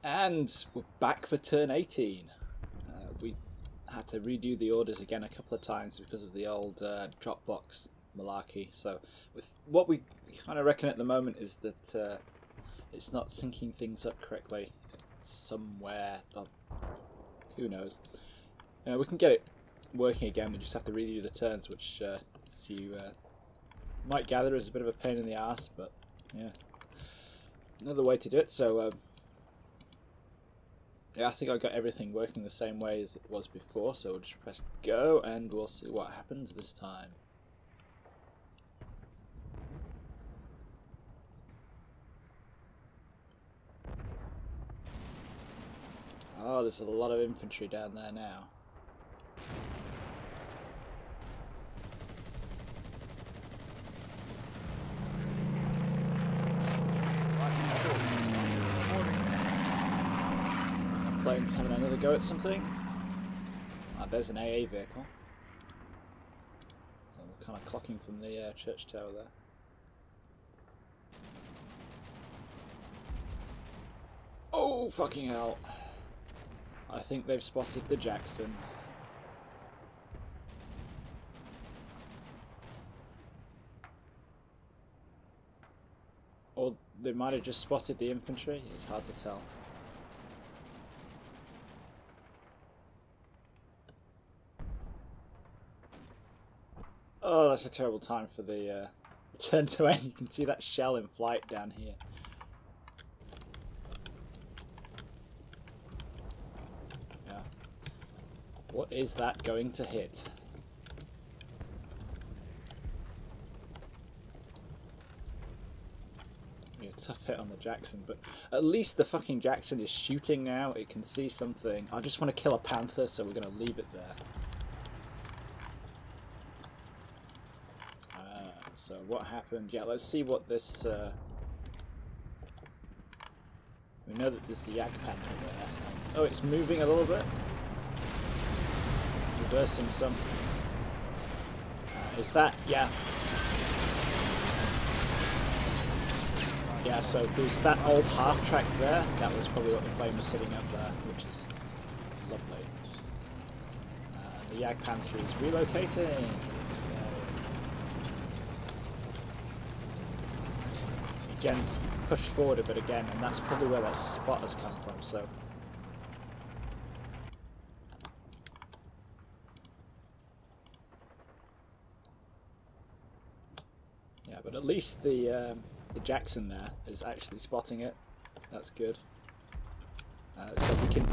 And we're back for turn 18. We had to redo the orders again a couple of times because of the old Dropbox malarkey. So with what we kind of reckon at the moment is that it's not syncing things up correctly. It's somewhere, who knows. We can get it working again, we just have to redo the turns, which as you might gather is a bit of a pain in the arse, but yeah, another way to do it. So yeah, I think I got everything working the same way as it was before, so we'll just press go and we'll see what happens this time. Oh, there's a lot of infantry down there now. Plane's having another go at something. Oh, there's an AA vehicle. So we're kind of clocking from the church tower there. Oh, fucking hell. I think they've spotted the Jackson. Or they might have just spotted the infantry. It's hard to tell. Oh, that's a terrible time for the turn to end. You can see that shell in flight down here. Yeah. What is that going to hit? Yeah, tough hit on the Jackson, but at least the fucking Jackson is shooting now. It can see something. I just want to kill a Panther, so we're going to leave it there. So what happened? Yeah, let's see what this... we know that there's the Yak Panther there. Oh, it's moving a little bit. Reversing some. Is that... yeah. Yeah, so there's that old half-track there. That was probably what the plane was hitting up there, which is lovely. The Yak Panther is relocating. Again, pushed forward a bit again, and that's probably where that spot has come from. So, yeah, but at least the Jackson there is actually spotting it. That's good. So we can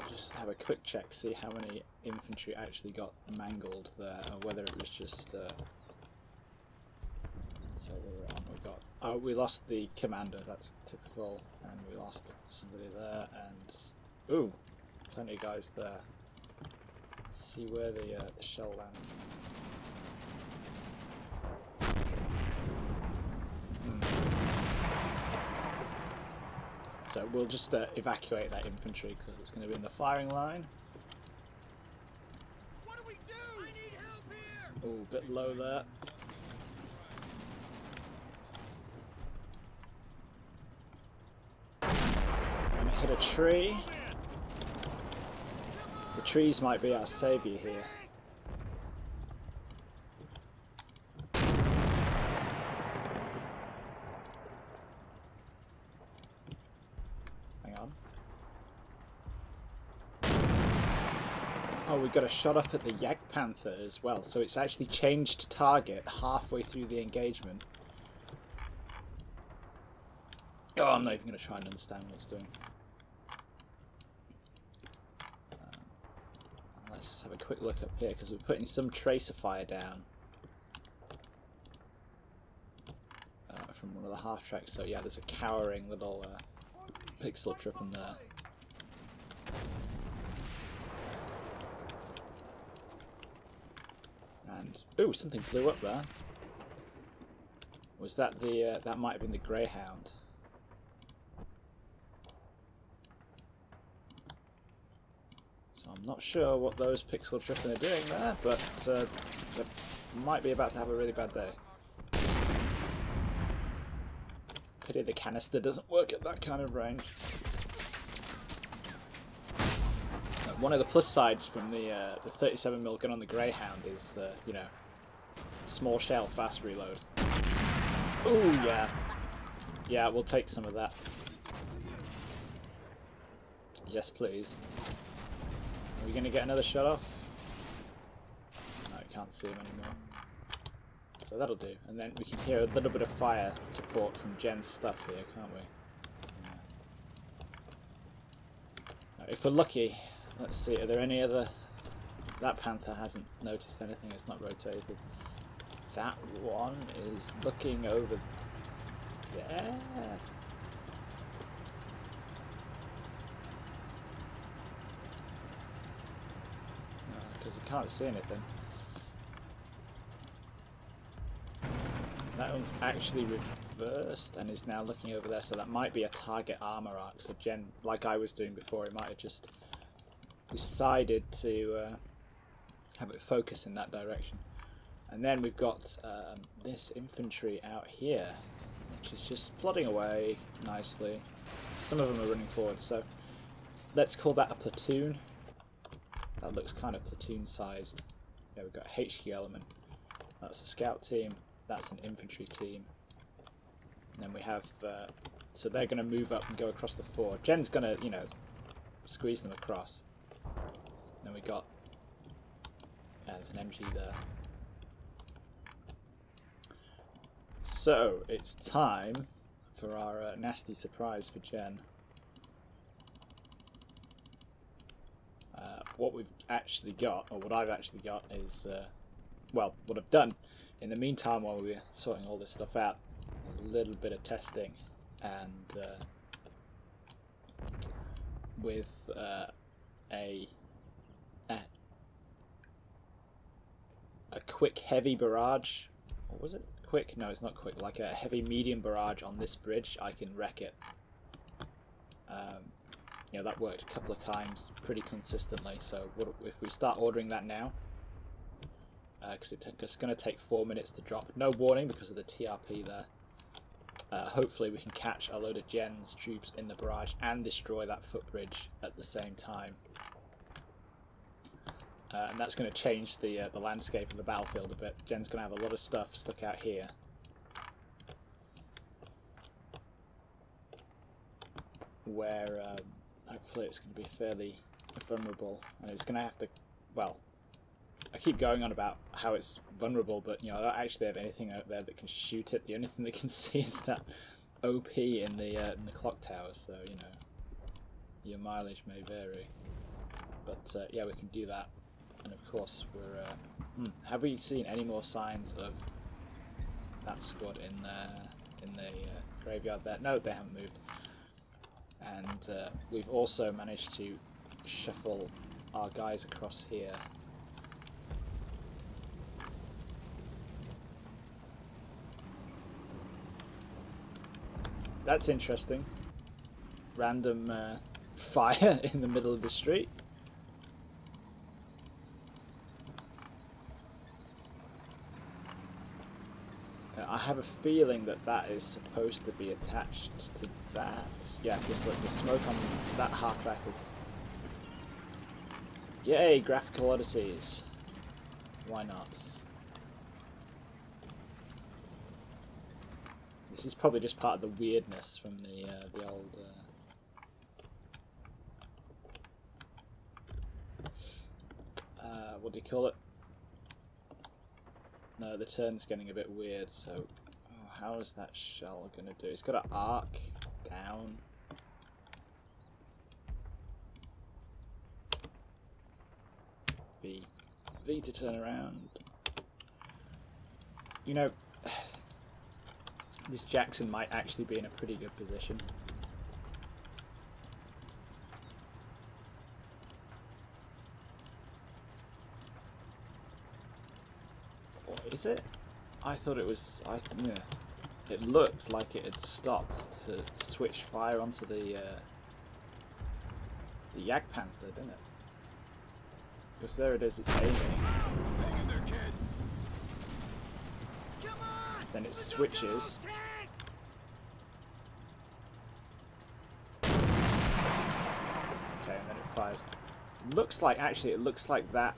just have a quick check, see how many infantry actually got mangled there, or whether it was just. So we got. Oh, we lost the commander. That's typical, and we lost somebody there, and ooh, plenty of guys there. Let's see where the shell lands. So we'll just evacuate that infantry because it's going to be in the firing line. What do we do? I need help here. Oh, a bit low there. Hit a tree. The trees might be our saviour here. Hang on. Oh, we got a shot off at the Yak Panther as well, so it's actually changed target halfway through the engagement. Oh, I'm not even going to try and understand what it's doing. Let's just have a quick look up here because we're putting some tracer fire down from one of the half tracks. So yeah, there's a cowering little pixel trip in there. And ooh, something blew up there. Was that the? That might have been the Greyhound. I'm not sure what those pixel tripping are doing there, but they might be about to have a really bad day. Pity the canister doesn't work at that kind of range. One of the plus sides from the 37mm gun on the Greyhound is, you know, small shell, fast reload. Ooh, yeah. Yeah, we'll take some of that. Yes, please. Are we going to get another shot off? No, I can't see him anymore. So that'll do. And then we can hear a little bit of fire support from Jen's stuff here, can't we? Yeah. Now, if we're lucky, let's see, are there any other... That Panther hasn't noticed anything, it's not rotated. That one is looking over there. Because you can't see anything. That one's actually reversed and is now looking over there, so that might be a target armor arc. So Jen, like I was doing before, it might have just decided to have it focus in that direction. And then we've got this infantry out here, which is just plodding away nicely. Some of them are running forward, so let's call that a platoon. That looks kind of platoon sized. Yeah, we've got a HQ element. That's a scout team. That's an infantry team. And then we have, so they're going to move up and go across the ford. Jen's going to, you know, squeeze them across. Then we got, yeah, there's an MG there. So it's time for our nasty surprise for Jen. What we've actually got, or what I've actually got, is, well, what I've done in the meantime while we were sorting all this stuff out, a little bit of testing, and with a quick heavy barrage. What was it? Quick? No, it's not quick. Like a heavy medium barrage on this bridge, I can wreck it. You know, that worked a couple of times pretty consistently. So what, if we start ordering that now, because it's going to take 4 minutes to drop. No warning because of the TRP there. Hopefully we can catch a load of Jen's troops in the barrage and destroy that footbridge at the same time. And that's going to change the landscape of the battlefield a bit. Jen's going to have a lot of stuff stuck out here. Where hopefully it's going to be fairly vulnerable. And it's going to have to, well, I keep going on about how it's vulnerable, but you know, I don't actually have anything out there that can shoot it. The only thing that can see is that OP in the clock tower, so you know, your mileage may vary. But yeah, we can do that. And of course, we're. Have we seen any more signs of that squad in the graveyard there? No, they haven't moved. And we've also managed to shuffle our guys across here. That's interesting. Random fire in the middle of the street. I have a feeling that that is supposed to be attached to that. Yeah, just look, the smoke on that halfback is... Yay, graphical oddities. Why not? This is probably just part of the weirdness from the old... what do you call it? No, the turn's getting a bit weird, so... Oh, how is that shell going to do? It's got to arc down. V to turn around. You know, this Jackson might actually be in a pretty good position. Is it? I thought it was. Yeah, it looked like it had stopped to switch fire onto the Yak Panther, didn't it? Because there it is. It's aiming. Then it switches. fires. Looks like, actually, it looks like that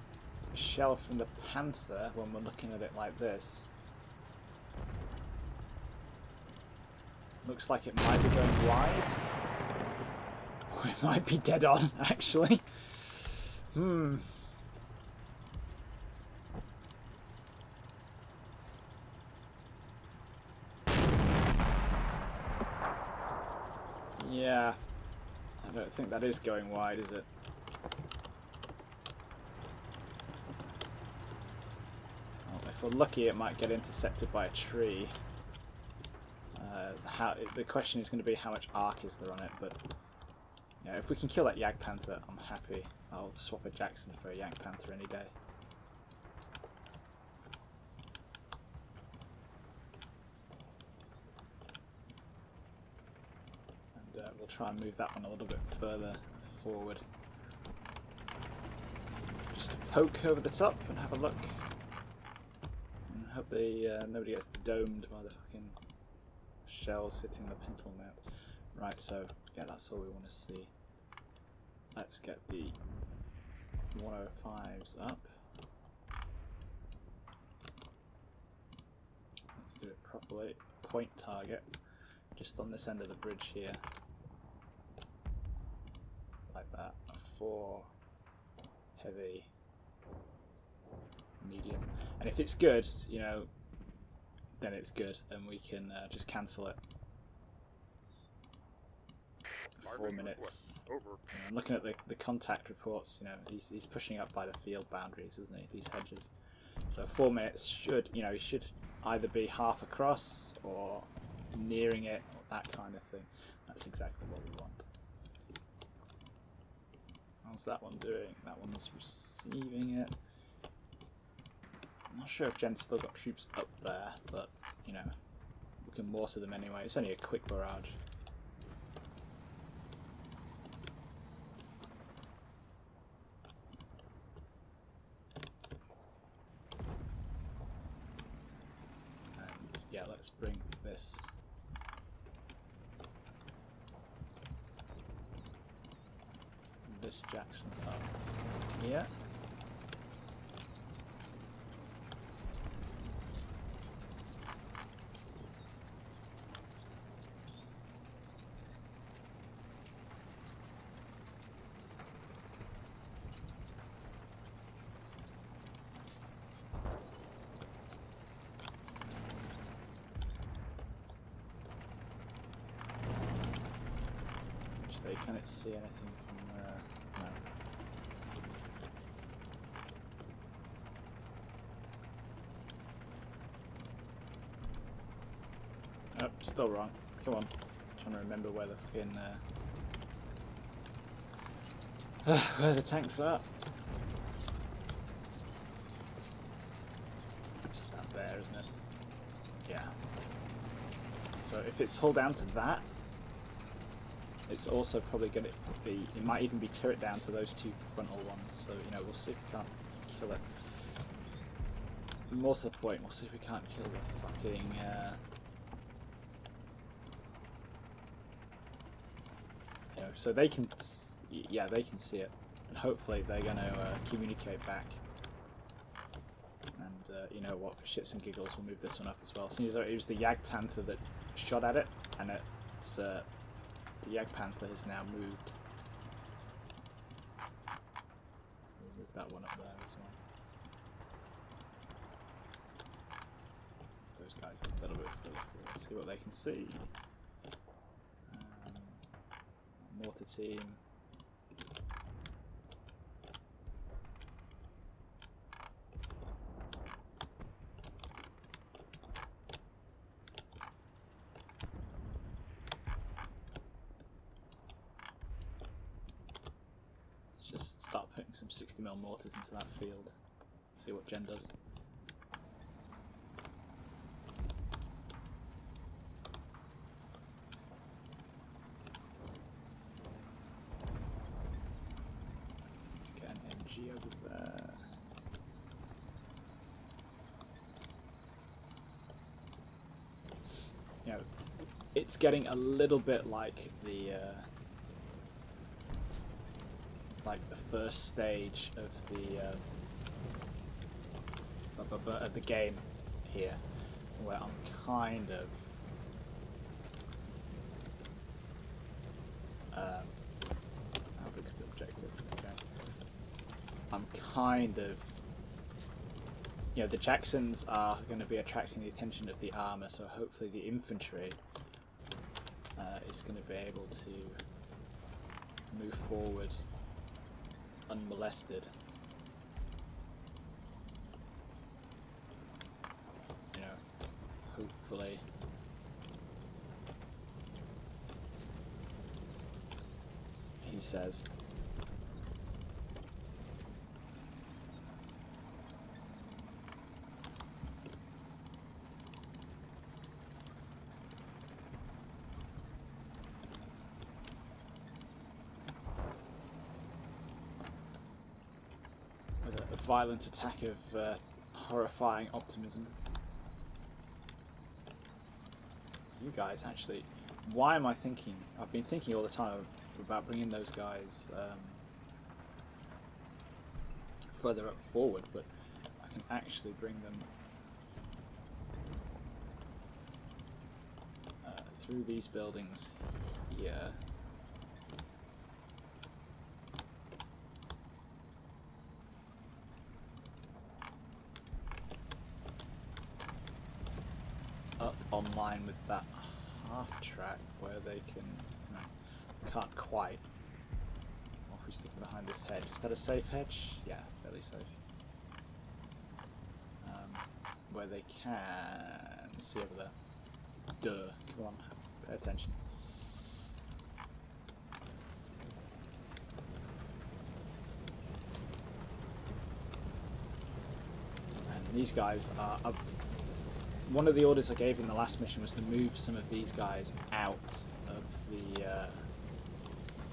shell from the Panther when we're looking at it like this. Looks like it might be going wide. Or it might be dead on, actually. Yeah. I don't think that is going wide, is it? Well, if we're lucky, it might get intercepted by a tree. The question is going to be how much arc is there on it, but yeah, if we can kill that Yag Panther, I'm happy. I'll swap a Jackson for a Yag Panther any day. And we'll try and move that one a little bit further forward. Just to poke over the top and have a look. And hope nobody gets domed by the fucking shells hitting the pintle mount. Right, so yeah, that's all we want to see. Let's get the 105s up. Let's do it properly. Point target just on this end of the bridge here. Like that. 4 heavy, medium. And if it's good, you know, then it's good, and we can just cancel it. 4 minutes. Over. You know, I'm looking at the contact reports. You know, he's pushing up by the field boundaries, isn't he? These hedges. So 4 minutes should, you know, he should either be half across or nearing it, or that kind of thing. That's exactly what we want. How's that one doing? That one's receiving it. I'm not sure if Jen's still got troops up there, but, you know, we can mortar them anyway. It's only a quick barrage. And, yeah, let's bring this Jackson up here. They can't see anything from there. No. Oh, still wrong. Come on. I'm trying to remember where the fucking where the tanks are. Just about there, isn't it? Yeah. So if it's hull down to that, it's also probably going to be, it might even be turret down to those 2 frontal ones, so, you know, we'll see if we can't kill it. More to the point, we'll see if we can't kill the fucking, you know, so they can, yeah, they can see it, and hopefully they're going to communicate back. And, you know what, for shits and giggles, we'll move this one up as well. Seeing as though it was the Yag Panther that shot at it, and it's, the Yag Panther has now moved. We'll move that one up there as well. Those guys are a little bit further forward. See what they can see. Mortar team. Just start putting some 60mm mortars into that field. See what Jen does. Get an MG over there. You know, it's getting a little bit like the like the first stage of the game here, where I'm kind of how big's the objective? Okay. I'm kind of, you know, the Jacksons are going to be attracting the attention of the armor, so hopefully the infantry is going to be able to move forward unmolested. You know, hopefully. He says. With a violent attack of horrifying optimism. You guys actually, why am I thinking? I've been thinking all the time about bringing those guys further up forward, but I can actually bring them through these buildings here. Up online with that half track where they can, no, can't quite. What if we stick behind this hedge? Is that a safe hedge? Yeah, fairly safe. Where they can see over there. Duh. Come on, pay attention. And these guys are up. One of the orders I gave in the last mission was to move some of these guys out of the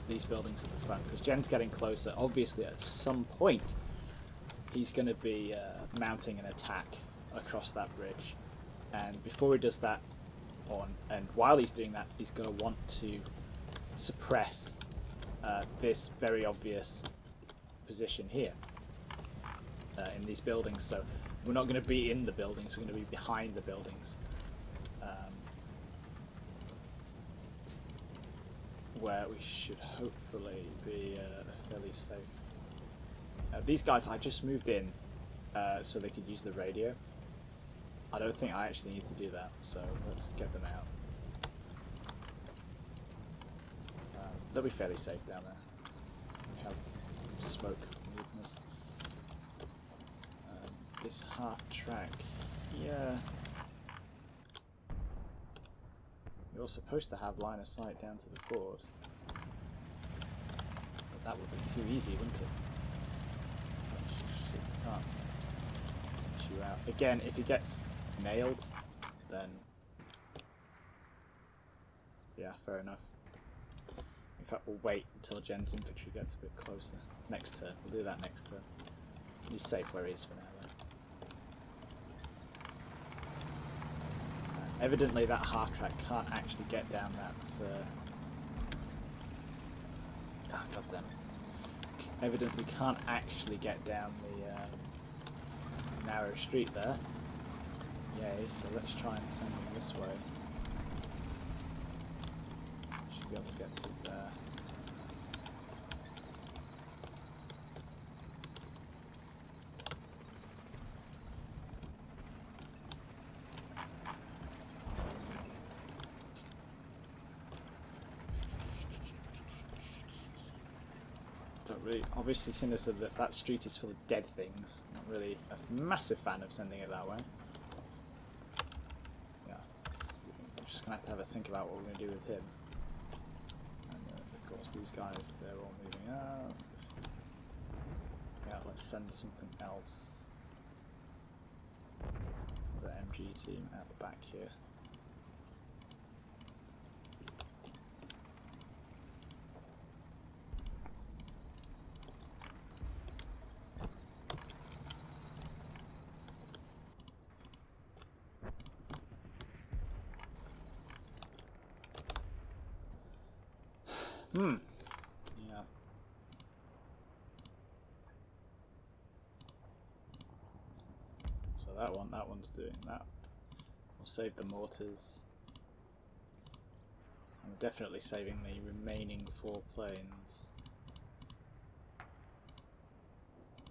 these buildings at the front, because Jen's getting closer. Obviously, at some point, he's going to be mounting an attack across that bridge, and before he does that, and while he's doing that, he's going to want to suppress this very obvious position here in these buildings. So we're not going to be in the buildings, we're going to be behind the buildings, where we should hopefully be fairly safe. These guys I just moved in so they could use the radio. I don't think I actually need to do that, so let's get them out. They'll be fairly safe down there. We have smoke movements. This half track here. You're supposed to have line of sight down to the ford. But that would be too easy, wouldn't it? Can't get you out. Again, if he gets nailed, then yeah, fair enough. In fact, we'll wait until Jen's infantry gets a bit closer. Next turn. We'll do that next turn. He's safe where he is for now, though. Evidently that half track can't actually get down that god damn it. Evidently can't actually get down the narrow street there. Yay, so let's try and send them this way. Should be able to get through there. Really, obviously, seeing as that street is full of dead things, not really a massive fan of sending it that way. Yeah, we're just gonna have to think about what we're gonna do with him. And of course, these guys, they're all moving out. Yeah, let's send something else. The MG team out the back here. Yeah. that one's doing that. We'll save the mortars. I'm definitely saving the remaining 4 planes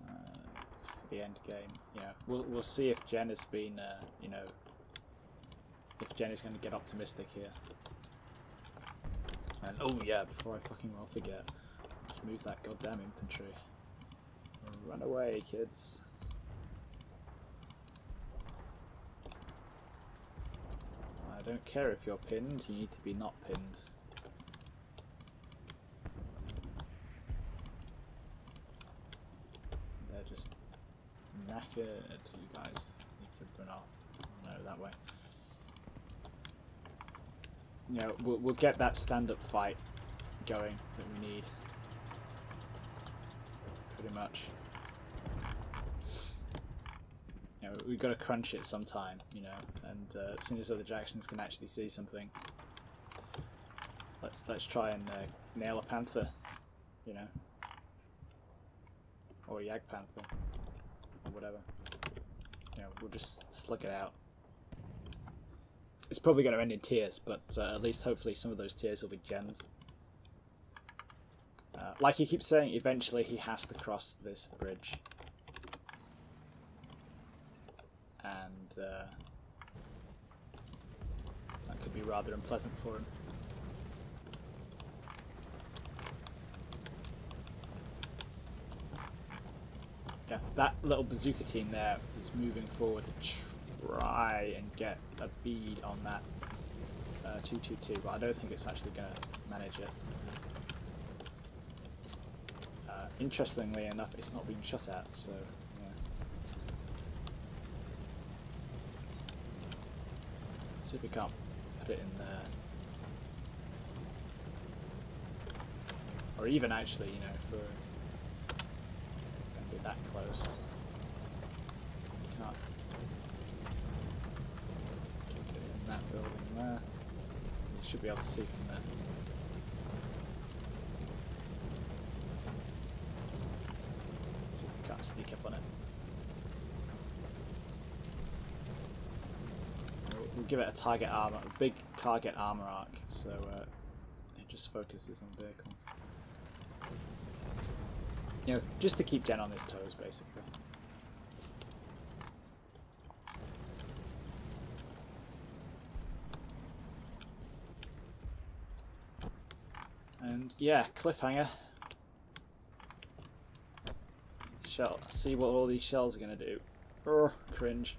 for the end game. Yeah, we'll see if Jen has been, you know, if Jen is going to get optimistic here. And oh yeah, before I fucking well forget, let's move that goddamn infantry. Run away, kids. I don't care if you're pinned, you need to be not pinned. They're just knackered. You guys need to run off. No, that way. You know, we'll get that stand-up fight going that we need. Pretty much. You know, we've got to crunch it sometime, you know, and as soon as other Jacksons can actually see something, let's try and nail a panther, you know, or a Yag panther, or whatever. You know, we'll just slug it out. It's probably going to end in tears, but at least hopefully some of those tears will be gens. Like he keeps saying, eventually he has to cross this bridge. And that could be rather unpleasant for him. Yeah, that little bazooka team there is moving forward to try and get a bead on that 222, but I don't think it's actually going to manage it. Interestingly enough, it's not being shot at, so yeah. Let's see if we can't put it in there. Or even actually, you know, if we're going to be that close. We can't get it in that building there. We should be able to see from there. See if we can't sneak up on it. We'll give it a target armor, a big target armor arc, so it just focuses on vehicles. You know, just to keep Jen on his toes, basically. And yeah, cliffhanger. Shell. See what all these shells are going to do. Urgh, cringe.